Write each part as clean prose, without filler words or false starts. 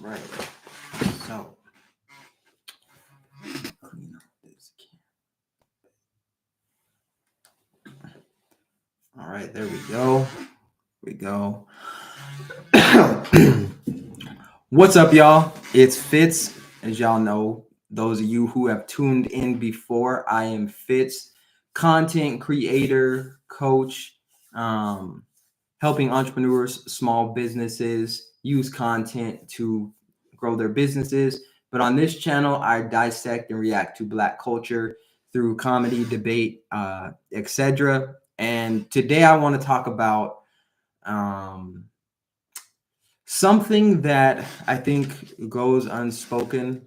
right. So clean up this. All right, there we go. What's up, y'all? It's Fitz. As y'all know, those of you who have tuned in before, I am Fitz, content creator, coach, helping entrepreneurs, small businesses use content to grow their businesses. But on this channel, I dissect and react to Black culture through comedy, debate, etc. And today I want to talk about something that I think goes unspoken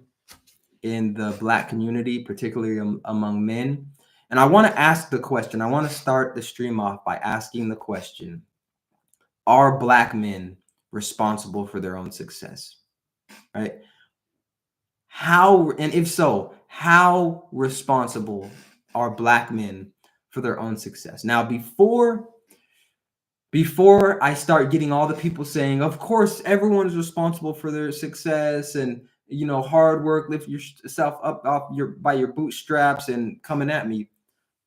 in the Black community, particularly among men. And I want to ask the question. I want to start the stream off by asking the question: are Black men responsible for their own success? Right? How, and if so, how responsible are Black men for their own success? Now, before I start getting all the people saying, of course, everyone is responsible for their success, and hard work, lift yourself up off by your bootstraps, and coming at me,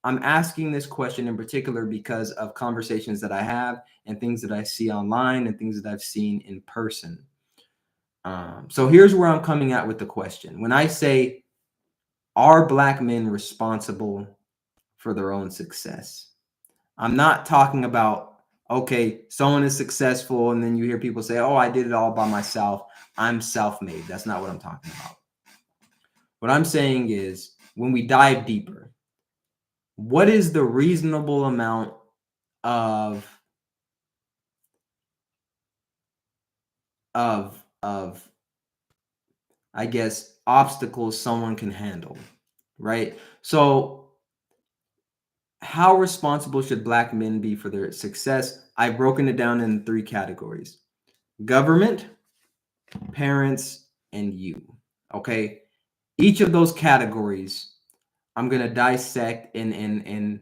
I'm asking this question in particular because of conversations that I have and things that I see online and things that I've seen in person. So here's where I'm coming at with the question. When I say, are Black men responsible for their own success? I'm not talking about, okay, someone is successful and then you hear people say, oh, I did it all by myself. I'm self-made. That's not what I'm talking about. What I'm saying is, when we dive deeper, what is the reasonable amount of I guess obstacles someone can handle, right? So how responsible should Black men be for their success? I've broken it down in 3 categories: government, parents, and you. Okay, each of those categories I'm going to dissect and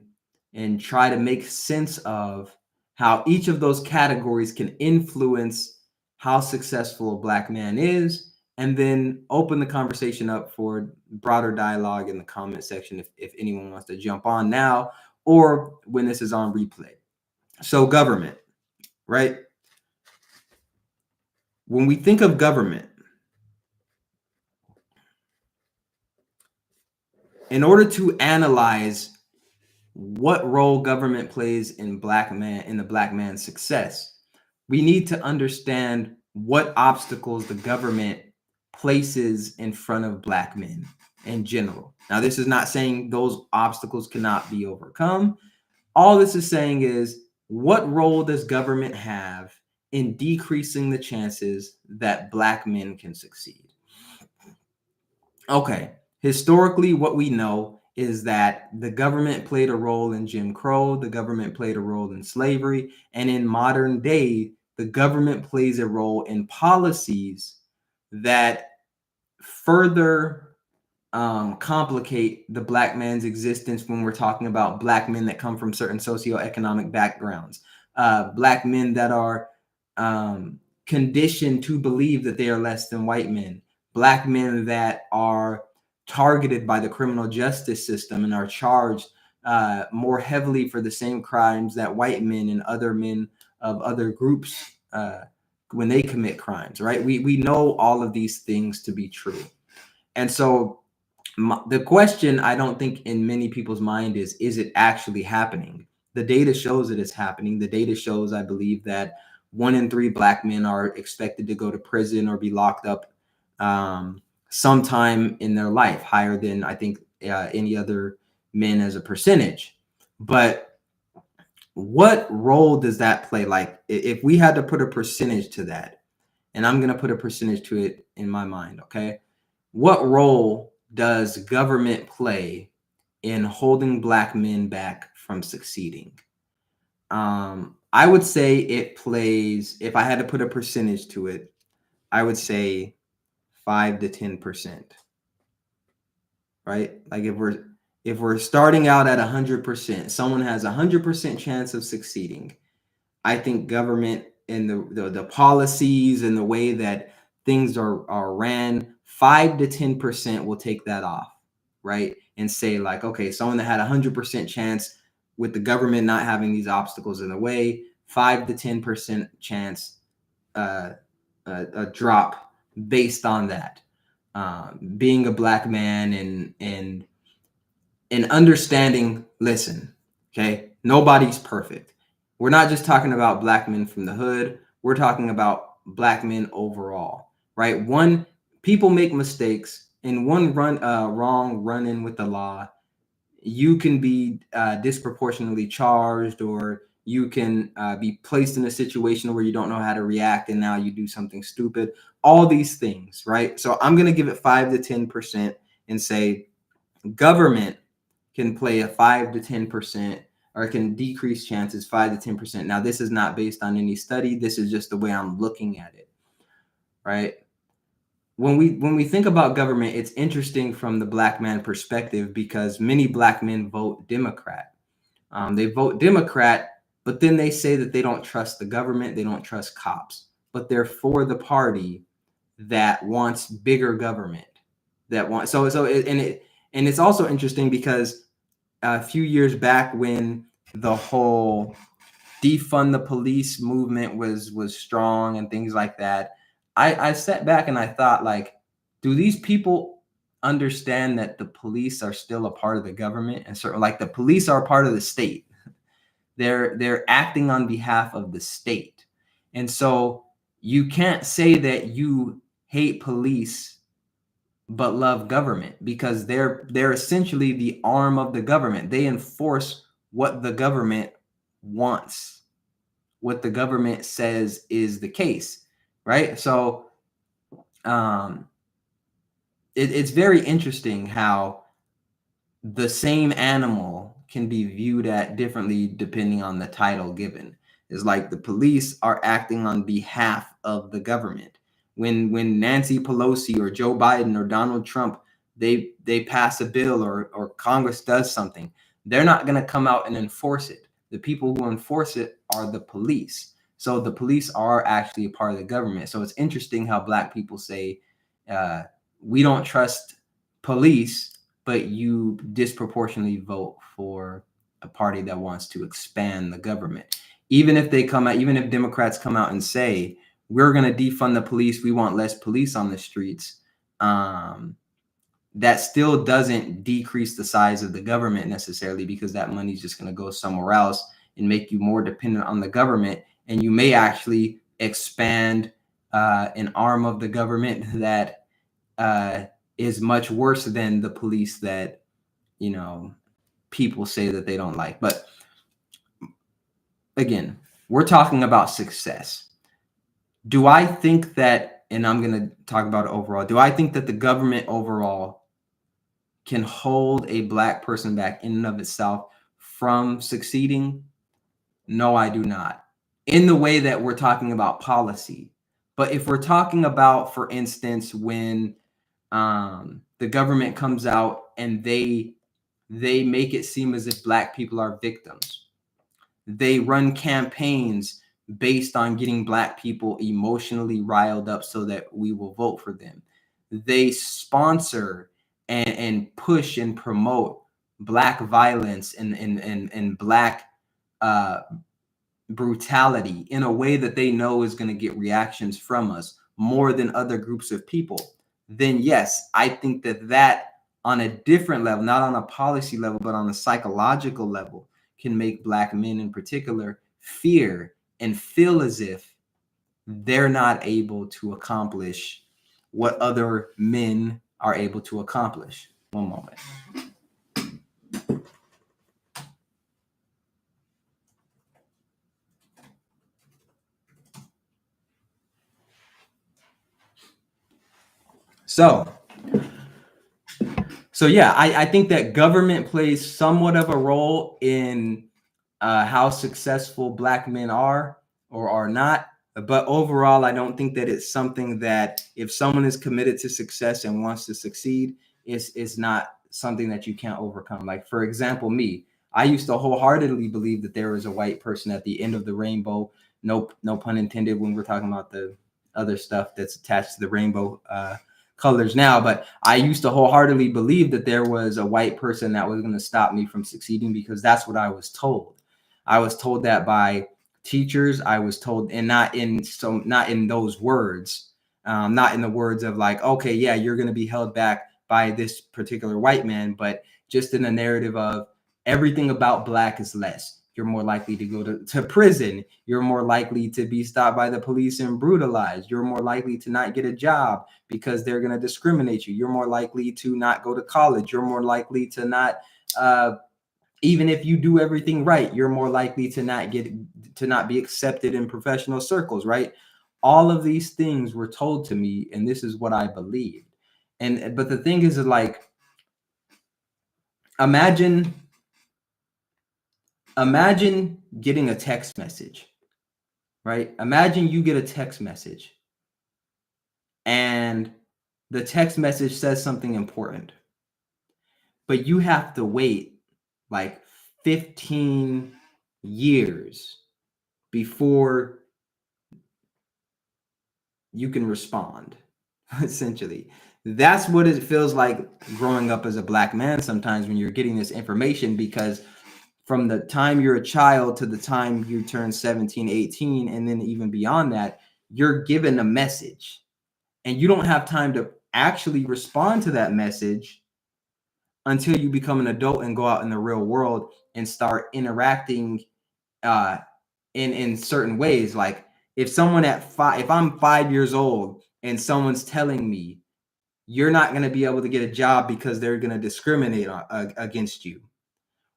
try to make sense of how each of those categories can influence how successful a Black man is, and then open the conversation up for broader dialogue in the comment section if anyone wants to jump on now or when this is on replay. So government, right? When we think of government, in order to analyze what role government plays in the Black man's success, we need to understand what obstacles the government places in front of Black men in general. Now, this is not saying those obstacles cannot be overcome. All this is saying is, what role does government have in decreasing the chances that Black men can succeed? Okay, historically, what we know is that the government played a role in Jim Crow, the government played a role in slavery, and in modern day, the government plays a role in policies that further complicate the Black man's existence when we're talking about Black men that come from certain socioeconomic backgrounds, Black men that are conditioned to believe that they are less than white men, Black men that are targeted by the criminal justice system and are charged more heavily for the same crimes that white men and other men of other groups when they commit crimes, right? We know all of these things to be true. And so the question, I don't think in many people's mind is it actually happening? The data shows that it's happening. The data shows, I believe, that 1 in 3 Black men are expected to go to prison or be locked up sometime in their life, higher than I think any other men as a percentage. But what role does that play? Like, if we had to put a percentage to that, and I'm going to put a percentage to it in my mind, okay? What role does government play in holding Black men back from succeeding? I would say it plays, if I had to put a percentage to it, I would say 5 to 10%. Right? Like if we're starting out at 100%, someone has 100% chance of succeeding. I think government and the policies and the way that things are ran, 5 to 10% will take that off, right? And say like, okay, someone that had 100% chance with the government not having these obstacles in the way, 5 to 10% chance a drop based on that. Being a black man and understanding, listen, okay, nobody's perfect. We're not just talking about black men from the hood. We're talking about black men overall, right? People make mistakes, and one wrong run-in with the law, you can be disproportionately charged, or you can be placed in a situation where you don't know how to react, and now you do something stupid. All these things, right? So I'm going to give it 5 to 10% and say government can play a 5 to 10%, or it can decrease chances 5 to 10%. Now, this is not based on any study. This is just the way I'm looking at it, right? When we think about government, it's interesting from the black man perspective, because many black men vote Democrat. They vote Democrat, but then they say that they don't trust the government, they don't trust cops, but they're for the party that wants bigger government. And it's also interesting because a few years back, when the whole defund the police movement was strong and things like that, I sat back and I thought, like, do these people understand that the police are still a part of the government? And sort of like, the police are a part of the state. They're acting on behalf of the state. And so you can't say that you hate police but love government, because they're essentially the arm of the government. They enforce what the government wants, what the government says is the case, right? So it's very interesting how the same animal can be viewed at differently depending on the title given. It's like the police are acting on behalf of the government. When Nancy Pelosi or Joe Biden or Donald Trump, they pass a bill, or Congress does something, they're not going to come out and enforce it. The people who enforce it are the police. So the police are actually a part of the government. So it's interesting how black people say, we don't trust police, but you disproportionately vote for a party that wants to expand the government. Even if Democrats come out and say, we're going to defund the police, we want less police on the streets, that still doesn't decrease the size of the government necessarily, because that money is just going to go somewhere else and make you more dependent on the government. And you may actually expand an arm of the government that is much worse than the police that, people say that they don't like. But again, we're talking about success. Do I think that, and I'm going to talk about it overall, do I think that the government overall can hold a black person back in and of itself from succeeding? No, I do not. In the way that we're talking about policy. But if we're talking about, for instance, when the government comes out and they make it seem as if black people are victims. They run campaigns based on getting black people emotionally riled up so that we will vote for them. They sponsor and push and promote black violence and black brutality in a way that they know is going to get reactions from us more than other groups of people. Then yes, I think that on a different level, not on a policy level, but on a psychological level, can make black men in particular fear and feel as if they're not able to accomplish what other men are able to accomplish. One moment. So yeah, I think that government plays somewhat of a role in how successful black men are or are not. But overall, I don't think that it's something that, if someone is committed to success and wants to succeed, is not something that you can't overcome. Like, for example, me, I used to wholeheartedly believe that there was a white person at the end of the rainbow. No pun intended when we're talking about the other stuff that's attached to the rainbow colors now. But I used to wholeheartedly believe that there was a white person that was going to stop me from succeeding, because that's what I was told. I was told that by teachers. I was told, and not in those words, not in the words of like, okay, yeah, you're going to be held back by this particular white man, but just in the narrative of everything about Black is less. You're more likely to go to prison. You're more likely to be stopped by the police and brutalized. You're more likely to not get a job because they're going to discriminate you. You're more likely to not go to college. You're more likely to not, even if you do everything right, you're more likely to not be accepted in professional circles, right? All of these things were told to me, and this is what I believed. But the thing is like, imagine getting a text message, right? Imagine you get a text message and the text message says something important, but you have to wait like 15 years before you can respond. Essentially, that's what it feels like growing up as a Black man sometimes, when you're getting this information, because from the time you're a child to the time you turn 17, 18, and then even beyond that, you're given a message and you don't have time to actually respond to that message until you become an adult and go out in the real world and start interacting in certain ways. Like if I'm 5 years old and someone's telling me you're not going to be able to get a job because they're going to discriminate against you.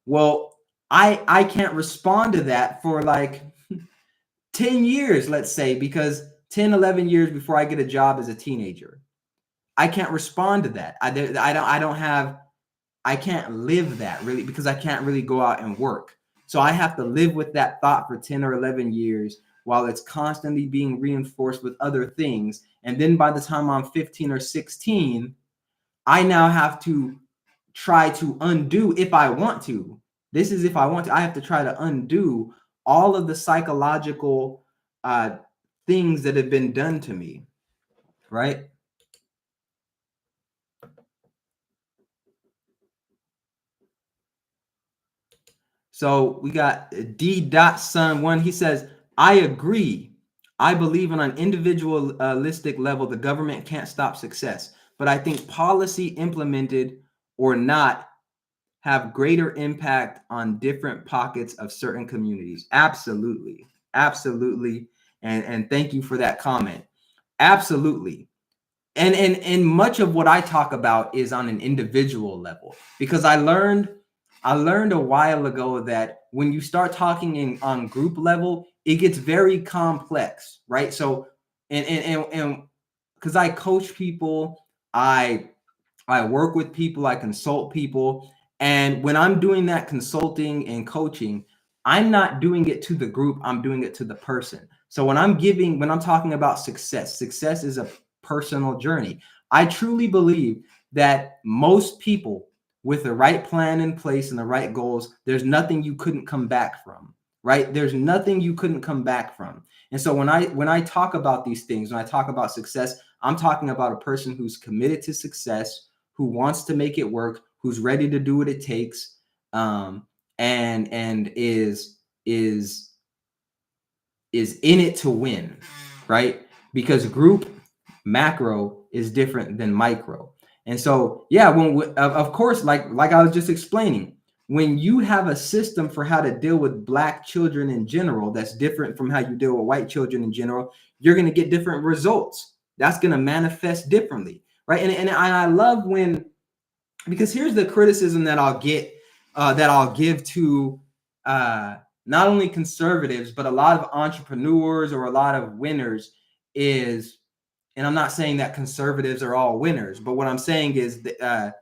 Well, I can't respond to that for like 10 years, let's say, because 10, 11 years before I get a job as a teenager. I can't respond to that. I can't live that really, because I can't really go out and work. So I have to live with that thought for 10 or 11 years while it's constantly being reinforced with other things. And then by the time I'm 15 or 16, I now have to try to undo, if I want to. This is if I want to. I have to try to undo all of the psychological things that have been done to me, right? So we got D.Son1. He says, I agree. I believe on an individualistic level, the government can't stop success. But I think policy implemented or not have greater impact on different pockets of certain communities. Absolutely. Absolutely. And thank you for that comment. Absolutely. And much of what I talk about is on an individual level, because I learned a while ago that when you start talking on group level, it gets very complex, right? So and because I coach people, I work with people, I consult people, and when I'm doing that consulting and coaching, I'm not doing it to the group, I'm doing it to the person. So when I'm talking about success is a personal journey. I truly believe that most people with the right plan in place and the right goals, there's nothing you couldn't come back from, right? There's nothing you couldn't come back from. And so when I talk about these things, when I talk about success, I'm talking about a person who's committed to success, who wants to make it work, who's ready to do what it takes, and is in it to win, right? Because group macro is different than micro. And so, yeah, of course, like I was just explaining, when you have a system for how to deal with Black children in general that's different from how you deal with white children in general, you're going to get different results. That's going to manifest differently, right? And I love when, because here's the criticism that I'll give to not only conservatives, but a lot of entrepreneurs or a lot of winners is, and I'm not saying that conservatives are all winners, but what I'm saying is that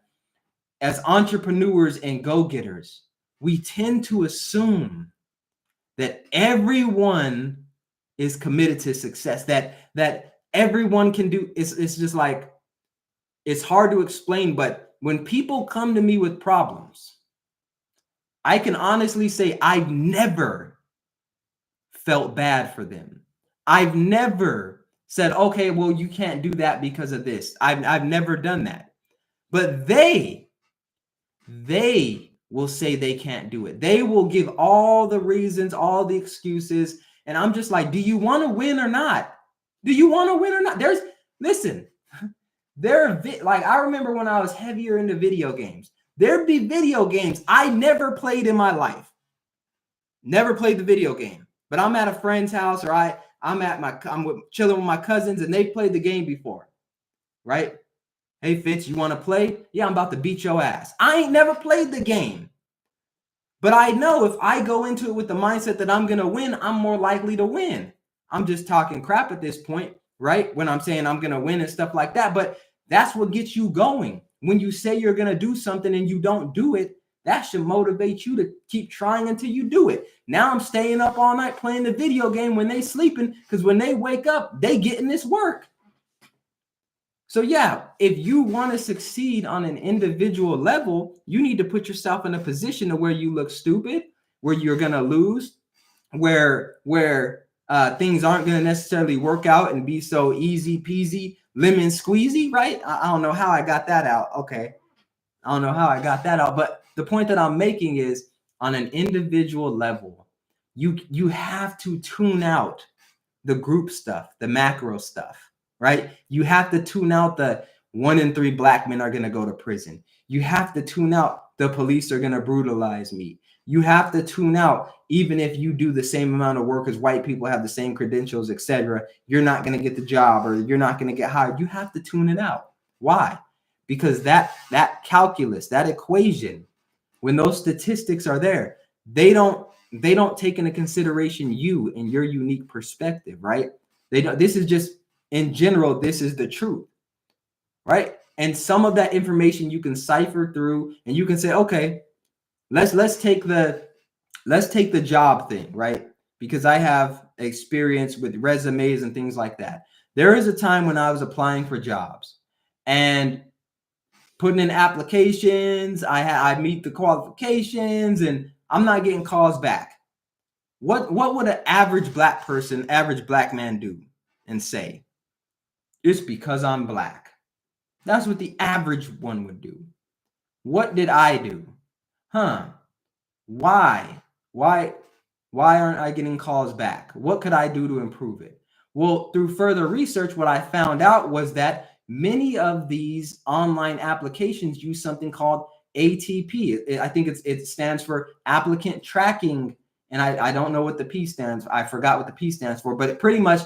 as entrepreneurs and go-getters, we tend to assume that everyone is committed to success, that everyone can do. It's just like, it's hard to explain, but when people come to me with problems, I can honestly say I've never felt bad for them. I've never said, okay, well, you can't do that because of this. I've never done that. But they will say they can't do it. They will give all the reasons, all the excuses. And I'm just like, do you want to win or not? Do you want to win or not? Listen, like I remember when I was heavier into video games, there'd be video games I never played in my life. Never played the video game, but I'm at a friend's house or I'm chilling with my cousins and they played the game before, right? Hey, Fitz, you want to play? Yeah, I'm about to beat your ass. I ain't never played the game. But I know if I go into it with the mindset that I'm going to win, I'm more likely to win. I'm just talking crap at this point, right? When I'm saying I'm going to win and stuff like that. But that's what gets you going. When you say you're going to do something and you don't do it, that should motivate you to keep trying until you do it. Now I'm staying up all night playing the video game when they sleeping, because when they wake up, they getting this work. So yeah, if you want to succeed on an individual level, you need to put yourself in a position to where you look stupid, where you're going to lose, where things aren't going to necessarily work out and be so easy peasy, lemon squeezy, right? I don't know how I got that out. Okay. I don't know how I got that out, but the point that I'm making is on an individual level, you have to tune out the group stuff, the macro stuff. Right? You have to tune out the 1 in 3 black men are going to go to prison. You have to tune out the police are going to brutalize me. You have to tune out, even if you do the same amount of work as white people, have the same credentials, etc., you're not going to get the job or you're not going to get hired. You have to tune it out. Why? Because that calculus, that equation, when those statistics are there, they don't take into consideration you and your unique perspective, right? They don't. This is just in general, this is the truth, right? And some of that information you can cipher through, and you can say, okay, let's take the job thing, right? Because I have experience with resumes and things like that. There is a time when I was applying for jobs and putting in applications. I meet the qualifications, and I'm not getting calls back. What would an average black person, average black man do and say? It's because I'm black. That's what the average one would do. What did I do? Why? Why aren't I getting calls back? What could I do to improve it? Well, through further research, what I found out was that many of these online applications use something called ATP. I think it stands for applicant tracking. And I don't know what the P stands for. I forgot what the P stands for, but pretty much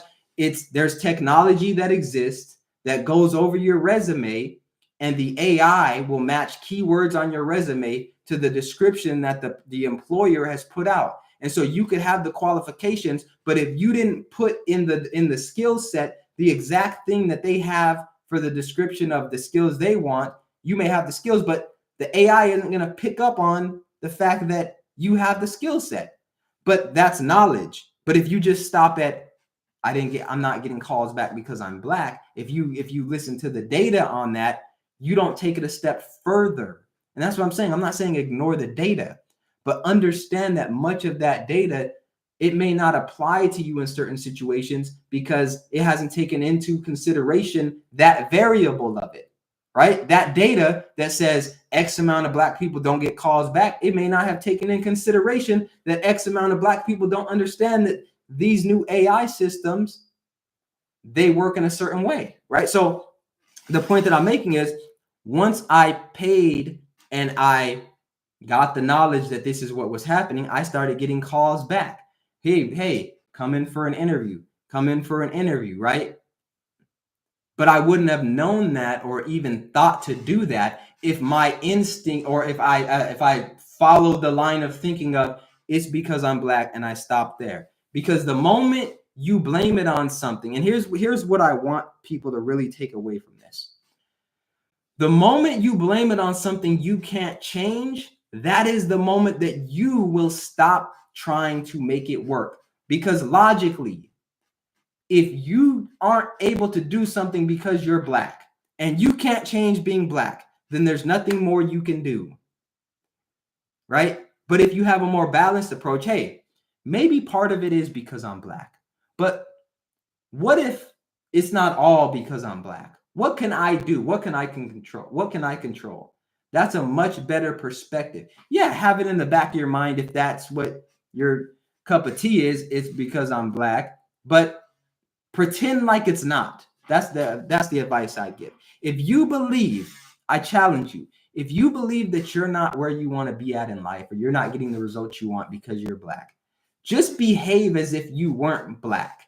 there's technology that exists that goes over your resume, and the AI will match keywords on your resume to the description that the employer has put out. And so you could have the qualifications, but if you didn't put in the skill set the exact thing that they have for the description of the skills they want, you may have the skills, but the AI isn't going to pick up on the fact that you have the skill set. But that's knowledge. But if you just stop at I'm not getting calls back because I'm black. If you listen to the data on that, you don't take it a step further. And that's what I'm saying. I'm not saying ignore the data, but understand that much of that data, it may not apply to you in certain situations because it hasn't taken into consideration that variable of it, right? That data that says X amount of black people don't get calls back, it may not have taken in consideration that X amount of black people don't understand that these new AI systems, they work in a certain way, right? So the point that I'm making is once I paid and I got the knowledge that this is what was happening, I started getting calls back. Hey, come in for an interview, right? But I wouldn't have known that or even thought to do that if my instinct, or if I followed the line of thinking of it's because I'm black and I stopped there. Because the moment you blame it on something, and here's what I want people to really take away from this. The moment you blame it on something you can't change, that is the moment that you will stop trying to make it work. Because logically, if you aren't able to do something because you're black and you can't change being black, then there's nothing more you can do, right? But if you have a more balanced approach, hey, maybe part of it is because I'm black, but what if it's not all because I'm black. What can I do? What can I can control? What can I control? That's a much better perspective. Yeah, have it in the back of your mind if that's what your cup of tea is. It's because I'm black, but pretend like it's not. That's the advice I give. If you believe, I challenge you. If you believe that you're not where you want to be at in life, or you're not getting the results you want because you're black, just behave as if you weren't black.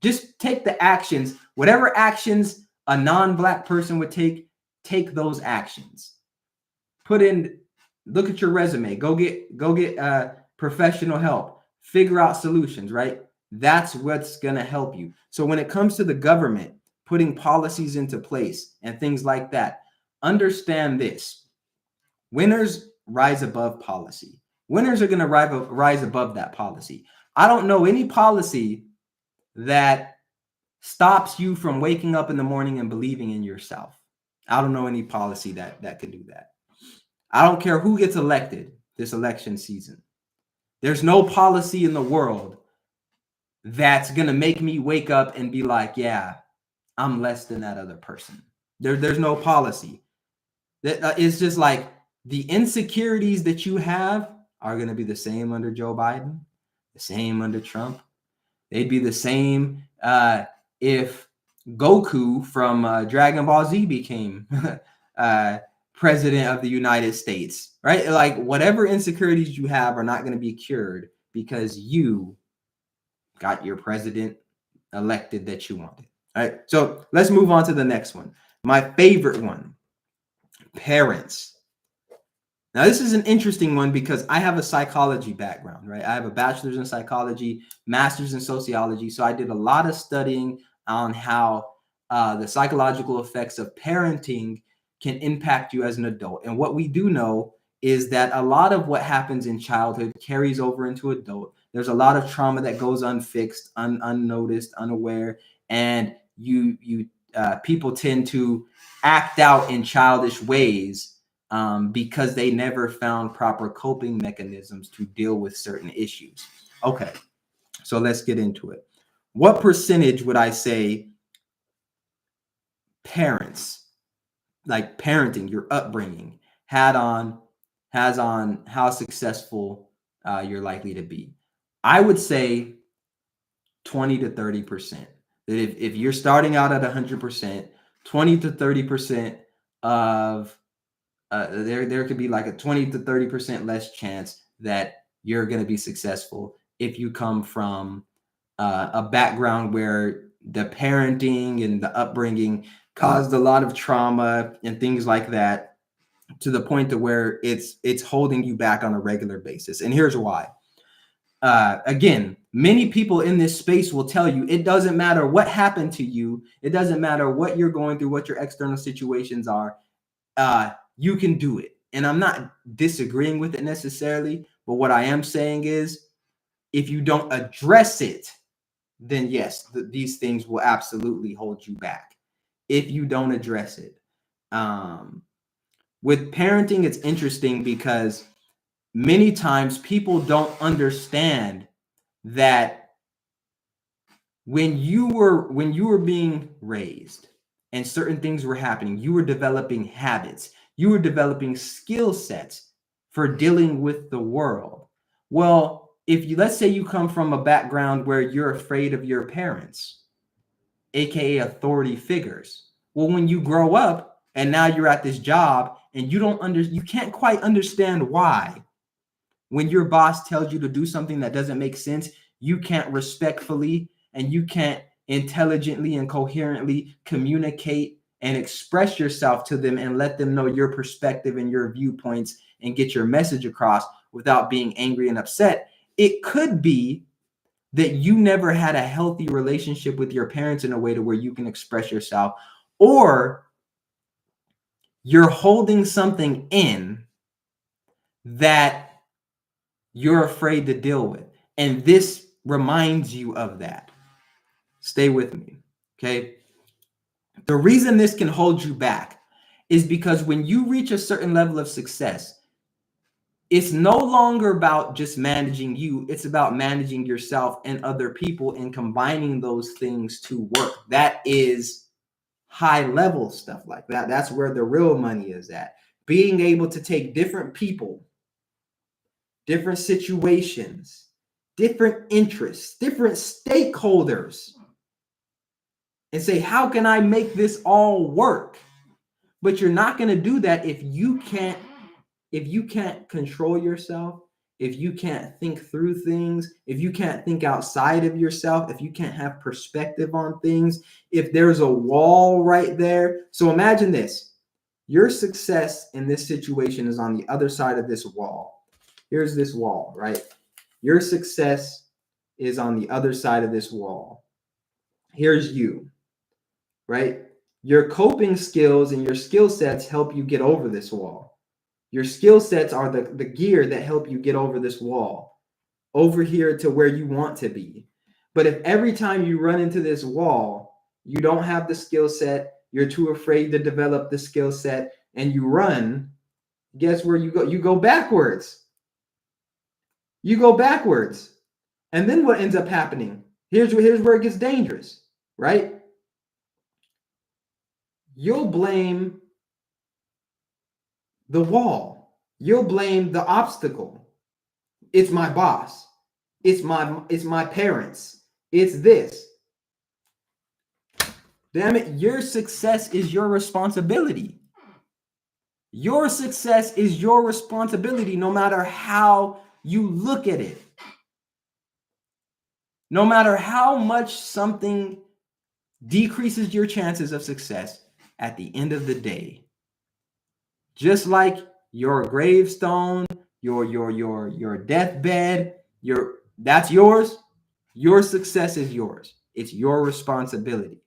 Just take the actions, whatever actions a non-black person would take those actions. Put in, look at your resume. Go get professional help. Figure out solutions, right? That's what's going to help you. So when it comes to the government putting policies into place and things like that, understand this. Winners rise above policy. Winners are going to rise above that policy. I don't know any policy that stops you from waking up in the morning and believing in yourself. I don't know any policy that could do that. I don't care who gets elected this election season. There's no policy in the world that's going to make me wake up and be like, yeah, I'm less than that other person. There's no policy. It's just like the insecurities that you have are going to be the same under Joe Biden, the same under Trump. They'd be the same if Goku from Dragon Ball Z became president of the United States, right? Like whatever insecurities you have are not going to be cured because you got your president elected that you wanted. All right. So let's move on to the next one. My favorite one, parents. Now, this is an interesting one because I have a psychology background, right? I have a bachelor's in psychology, master's in sociology. So I did a lot of studying on how the psychological effects of parenting can impact you as an adult. And what we do know is that a lot of what happens in childhood carries over into adult. There's a lot of trauma that goes unfixed, unnoticed, unaware, and people tend to act out in childish ways because they never found proper coping mechanisms to deal with certain issues. Okay, so let's get into it. What percentage would I say parents, like parenting, your upbringing, has on how successful you're likely to be? I would say 20 to 30%. That if you're starting out at 100%, 20 to 30% of there could be like a 20 to 30% less chance that you're going to be successful if you come from a background where the parenting and the upbringing caused a lot of trauma and things like that, to the point to where it's holding you back on a regular basis. And here's why. Again, many people in this space will tell you it doesn't matter what happened to you. It doesn't matter what you're going through, what your external situations are. You can do it. And I'm not disagreeing with it necessarily, but what I am saying is if you don't address it, then yes, these things will absolutely hold you back if you don't address it. With parenting, it's interesting because many times people don't understand that when you were being raised and certain things were happening, you were developing habits, you were developing skill sets for dealing with the world. Well, let's say you come from a background where you're afraid of your parents, aka authority figures. Well, when you grow up and now you're at this job and you can't quite understand why. When your boss tells you to do something that doesn't make sense, you can't respectfully and you can't intelligently and coherently communicate and express yourself to them and let them know your perspective and your viewpoints and get your message across without being angry and upset. It could be that you never had a healthy relationship with your parents in a way to where you can express yourself, or you're holding something in that you're afraid to deal with. And this reminds you of that. Stay with me, okay? The reason this can hold you back is because when you reach a certain level of success, it's no longer about just managing you. It's about managing yourself and other people and combining those things to work. That is high level stuff like that. That's where the real money is at. Being able to take different people, different situations, different interests, different stakeholders, and say, how can I make this all work? But you're not going to do that if you can't control yourself, if you can't think through things, if you can't think outside of yourself, if you can't have perspective on things, if there's a wall right there. So imagine this. Your success in this situation is on the other side of this wall. Here's this wall, right? Your success is on the other side of this wall. Here's you, right? Your coping skills and your skill sets help you get over this wall. Your skill sets are the gear that help you get over this wall, over here to where you want to be. But if every time you run into this wall, you don't have the skill set, you're too afraid to develop the skill set, and you run, guess where you go? You go backwards. You go backwards. And then what ends up happening? Here's where it gets dangerous, right? You'll blame the wall. You'll blame the obstacle. It's my boss. It's my parents. It's this. Damn it, your success is your responsibility. Your success is your responsibility no matter how you look at it. No matter how much something decreases your chances of success, at the end of the day, just like your gravestone, your deathbed, that's yours. Your success is yours. It's your responsibility,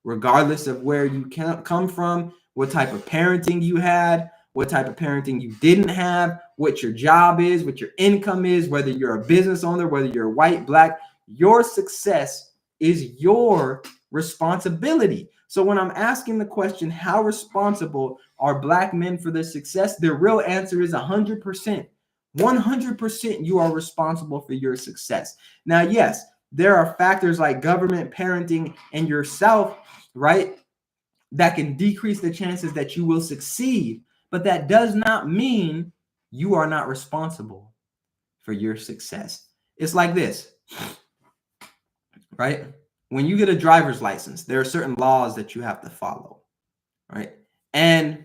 regardless of where you come from, what type of parenting you had, what type of parenting you didn't have, what your job is, what your income is, whether you're a business owner, whether you're white, black. Your success is your responsibility. So when I'm asking the question, how responsible are Black men for their success? The real answer is 100%. 100% you are responsible for your success. Now, yes, there are factors like government, parenting, and yourself, right, that can decrease the chances that you will succeed. But that does not mean you are not responsible for your success. It's like this, right? When you get a driver's license, there are certain laws that you have to follow, right? And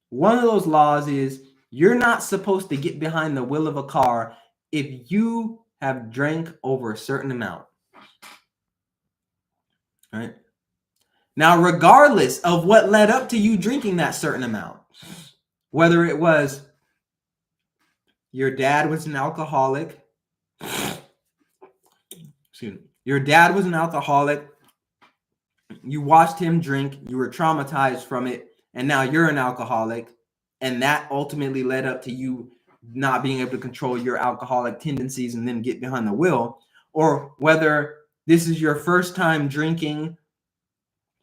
one of those laws is you're not supposed to get behind the wheel of a car if you have drank over a certain amount, right? Now, regardless of what led up to you drinking that certain amount, whether it was your dad was an alcoholic, your dad was an alcoholic, you watched him drink, you were traumatized from it, and now you're an alcoholic, and that ultimately led up to you not being able to control your alcoholic tendencies and then get behind the wheel, or whether this is your first time drinking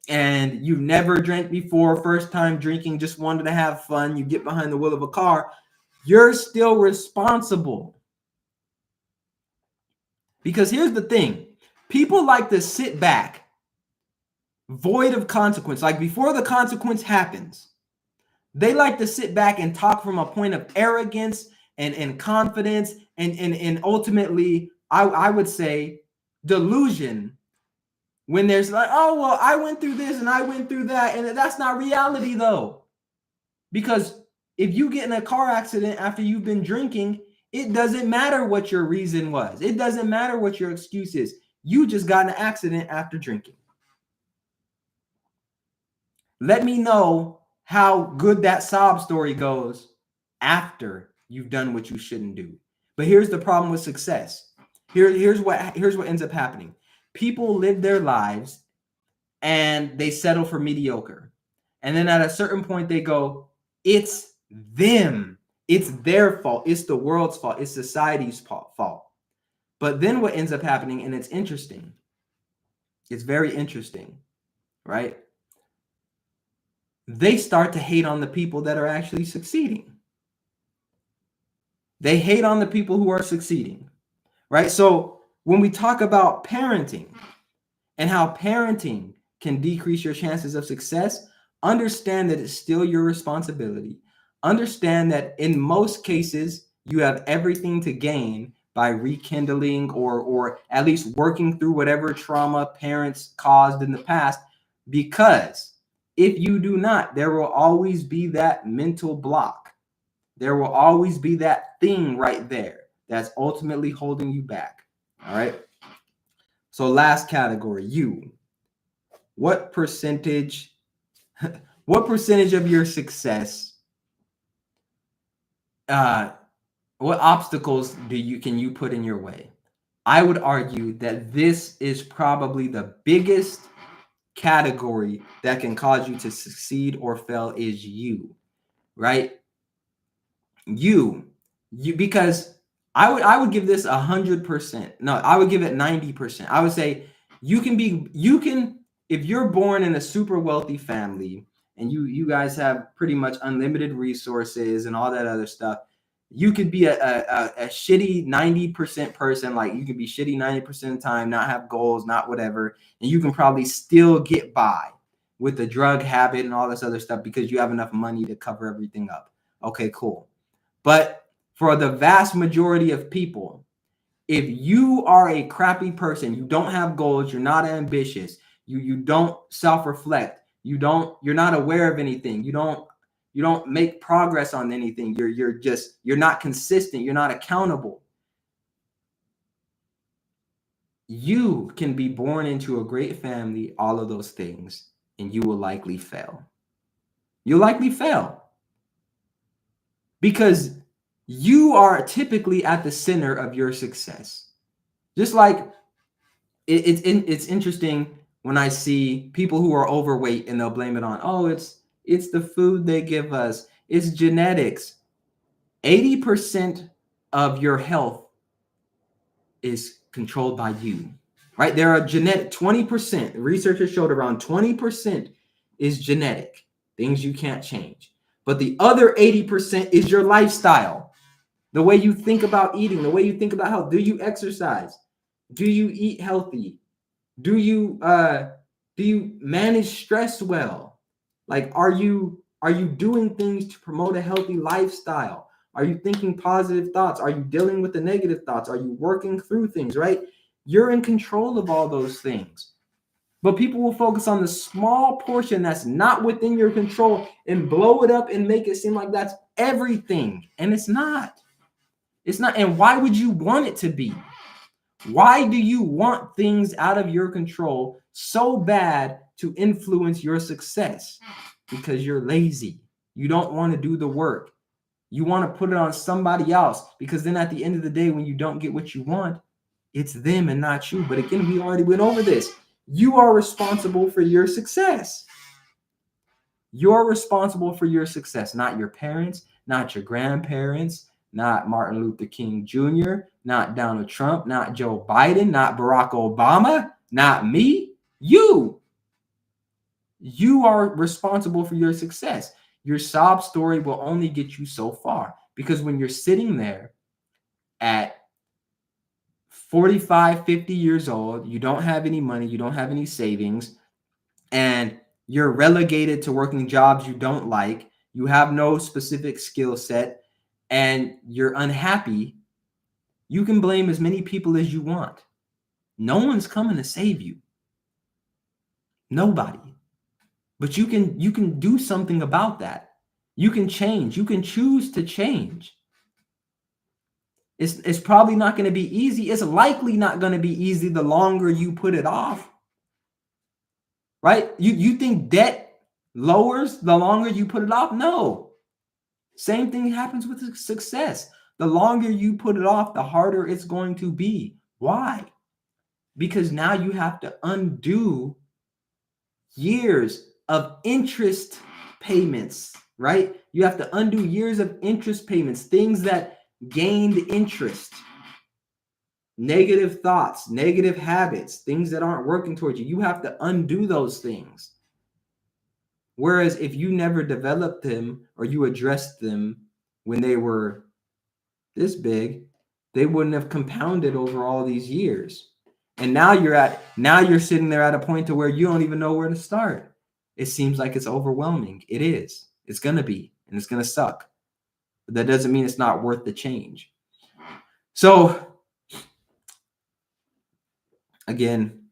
and you've never drank before, first time drinking, just wanted to have fun, you get behind the wheel of a car, you're still responsible. Because here's the thing, people like to sit back, void of consequence, like before the consequence happens. They like to sit back and talk from a point of arrogance and confidence and ultimately, I would say, delusion. When there's like, oh, well, I went through this and I went through that. And that's not reality, though. Because if you get in a car accident after you've been drinking, it doesn't matter what your reason was. It doesn't matter what your excuse is. You just got in an accident after drinking. Let me know how good that sob story goes after you've done what you shouldn't do. But here's the problem with success. Here's what ends up happening. People live their lives and they settle for mediocre. And then at a certain point they go, it's them. It's their fault. It's the world's fault. It's society's fault. But then what ends up happening, and it's interesting. It's very interesting, right? They start to hate on the people that are actually succeeding. They hate on the people who are succeeding, right? So when we talk about parenting and how parenting can decrease your chances of success, understand that it's still your responsibility. Understand that in most cases, you have everything to gain by rekindling or at least working through whatever trauma parents caused in the past. Because if you do not, there will always be that mental block. There will always be that thing right there that's ultimately holding you back. All right. So last category, you. What percentage what percentage of your success what obstacles can you put in your way? I would argue that this is probably the biggest category that can cause you to succeed or fail is you, right? You, because I would give this 100%. No, I would give it 90%. I would say you can if you're born in a super wealthy family and you guys have pretty much unlimited resources and all that other stuff. You could be a shitty 90% person, like you could be shitty 90% of the time, not have goals, not whatever, and you can probably still get by with the drug habit and all this other stuff because you have enough money to cover everything up. Okay, cool. But for the vast majority of people, if you are a crappy person, you don't have goals, you're not ambitious, you don't self-reflect, you're not aware of anything, you don't make progress on anything, you're not consistent, you're not accountable. You can be born into a great family, all of those things, and you will likely fail. You'll likely fail because you are typically at the center of your success. Just like it's interesting when I see people who are overweight and they'll blame it on, oh, it's the food they give us, it's genetics. 80% of your health is controlled by you, right? There are genetic 20%. Researchers showed around 20% is genetic, things you can't change. But the other 80% is your lifestyle, the way you think about eating, the way you think about health. Do you exercise? Do you eat healthy? Do you manage stress well? Like, are you doing things to promote a healthy lifestyle? Are you thinking positive thoughts? Are you dealing with the negative thoughts? Are you working through things, right? You're in control of all those things. But people will focus on the small portion that's not within your control and blow it up and make it seem like that's everything. And it's not. It's not. And why would you want it to be? Why do you want things out of your control so bad to influence your success? Because you're lazy. You don't want to do the work. You want to put it on somebody else because then at the end of the day, when you don't get what you want, it's them and not you. But again, we already went over this. You are responsible for your success. You're responsible for your success, not your parents, not your grandparents, not Martin Luther King Jr., not Donald Trump, not Joe Biden, not Barack Obama, not me. You are responsible for your success. Your sob story will only get you so far because when you're sitting there at 45, 50 years old, you don't have any money, you don't have any savings, and you're relegated to working jobs you don't like, you have no specific skill set, and you're unhappy, you can blame as many people as you want. No one's coming to save you. Nobody. But you can do something about that. You can change. You can choose to change. It's probably not going to be easy. It's likely not going to be easy the longer you put it off. Right? You think debt lowers the longer you put it off? No. Same thing happens with success. The longer you put it off, the harder it's going to be. Why? Because now you have to undo years of interest payments, right? You have to undo years of interest payments, things that gained interest, negative thoughts, negative habits, things that aren't working towards you. You have to undo those things. Whereas if you never developed them or you addressed them when they were this big, they wouldn't have compounded over all these years. And now you're sitting there at a point to where you don't even know where to start. It seems like it's overwhelming. It is. It's going to be, and it's going to suck. But that doesn't mean it's not worth the change. So again,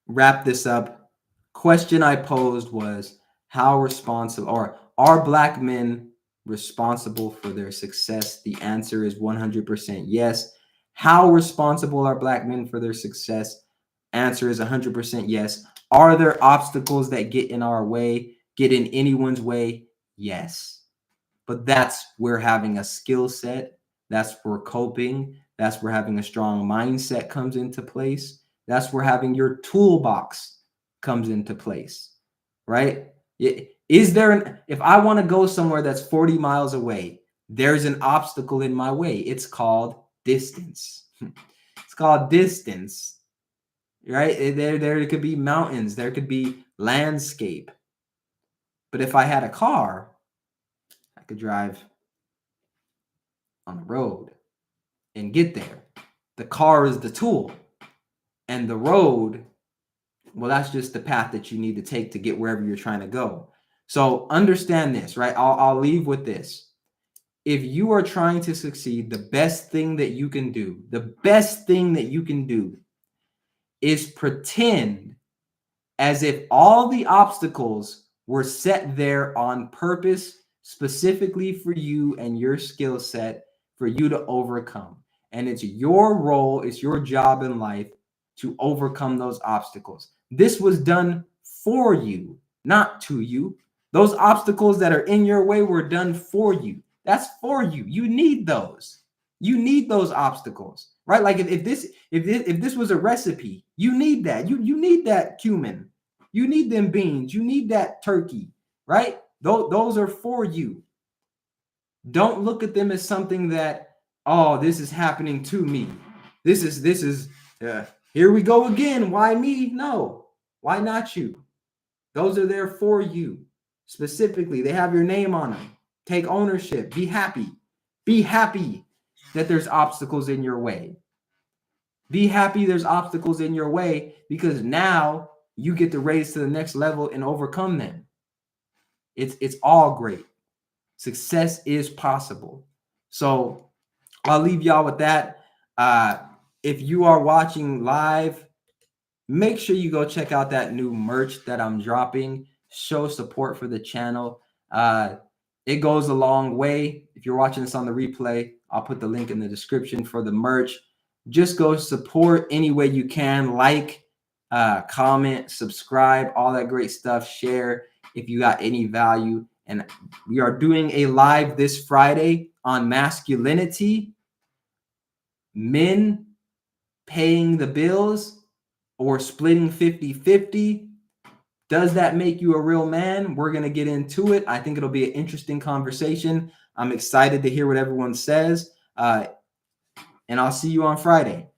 wrap this up. Question I posed was, how responsible, or are Black men responsible for their success? The answer is 100% yes. How responsible are Black men for their success? Answer is 100% yes. Are there obstacles that get in our way, get in anyone's way? Yes. But that's where having a skill set, that's where coping, that's where having a strong mindset comes into place. That's where having your toolbox comes into place, right? Is there if I want to go somewhere that's 40 miles away, there's an obstacle in my way. It's called distance. It's called distance, right? There could be mountains, there could be landscape. But if I had a car, I could drive on the road and get there. The car is the tool, and the road, well, that's just the path that you need to take to get wherever you're trying to go. So understand this, right? I'll leave with this. If you are trying to succeed, the best thing that you can do, is pretend as if all the obstacles were set there on purpose, specifically for you and your skill set, for you to overcome. And it's your role, it's your job in life to overcome those obstacles. This was done for you, not to you. Those obstacles that are in your way were done for you. That's for you. You need those. You need those obstacles, right? Like if this was a recipe, you need that. You need that cumin. You need them beans. You need that turkey, right? Those are for you. Don't look at them as something that, oh, this is happening to me. This is here we go again. Why me? No. Why not you? Those are there for you. Specifically, they have your name on them. Take ownership. Be happy. Be happy that there's obstacles in your way. Be happy there's obstacles in your way, because now you get to raise to the next level and overcome them. It's all great. Success is possible. So I'll leave y'all with that. If you are watching live, make sure you go check out that new merch that I'm dropping. Show support for the channel. It goes a long way. If you're watching this on the replay, I'll put the link in the description for the merch. Just go support any way you can. Like, comment, subscribe, all that great stuff. Share if you got any value. And we are doing a live this Friday on masculinity, men paying the bills or splitting 50-50. Does that make you a real man? We're going to get into it. I think it'll be an interesting conversation. I'm excited to hear what everyone says. And I'll see you on Friday.